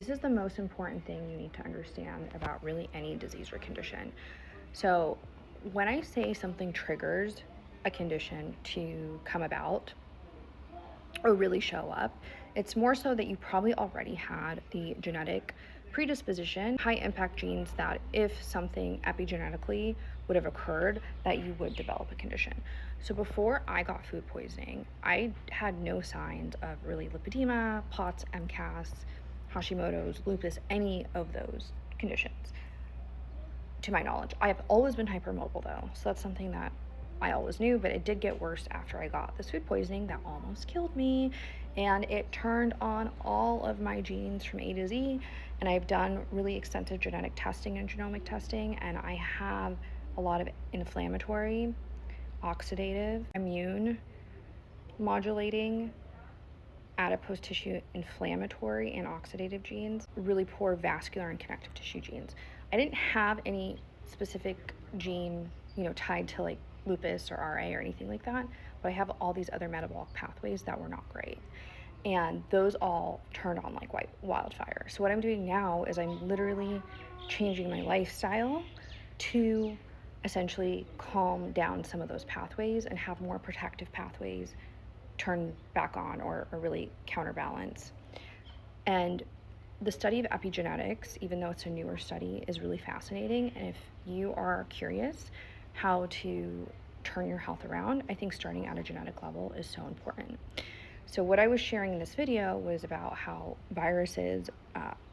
This is the most important thing you need to understand about really any disease or condition. So, when I say something triggers a condition to come about or really show up, it's more so that you probably already had the genetic predisposition, high impact genes that if something epigenetically would have occurred, that you would develop a condition. So before I got food poisoning, I had no signs of really lipedema, POTS, MCAS, Hashimoto's, lupus, any of those conditions. To my knowledge, I have always been hypermobile though, so that's something that I always knew, but it did get worse after I got this food poisoning that almost killed me, and it turned on all of my genes from A to Z. And I've done really extensive genetic testing and genomic testing, and I have a lot of inflammatory, oxidative, immune modulating, adipose tissue inflammatory and oxidative genes, really poor vascular and connective tissue genes. I didn't have any specific gene, tied to like lupus or RA or anything like that, but I have all these other metabolic pathways that were not great. And those all turned on like wildfire. So what I'm doing now is I'm literally changing my lifestyle to essentially calm down some of those pathways and have more protective pathways turn back on or really counterbalance. And the study of epigenetics, even though it's a newer study, is really fascinating. And if you are curious how to turn your health around, I think starting at a genetic level is so important. So what I was sharing in this video was about how viruses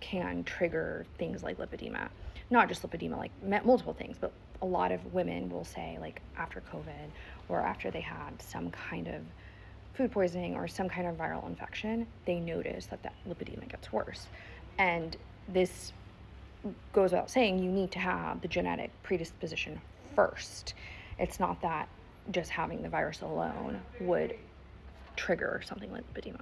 can trigger things like lipedema. Not just lipedema, like multiple things, but a lot of women will say, like after COVID or after they had some kind of food poisoning or some kind of viral infection, they notice that that lipedema gets worse. And this goes without saying, you need to have the genetic predisposition first. It's not that just having the virus alone would trigger something like lipedema.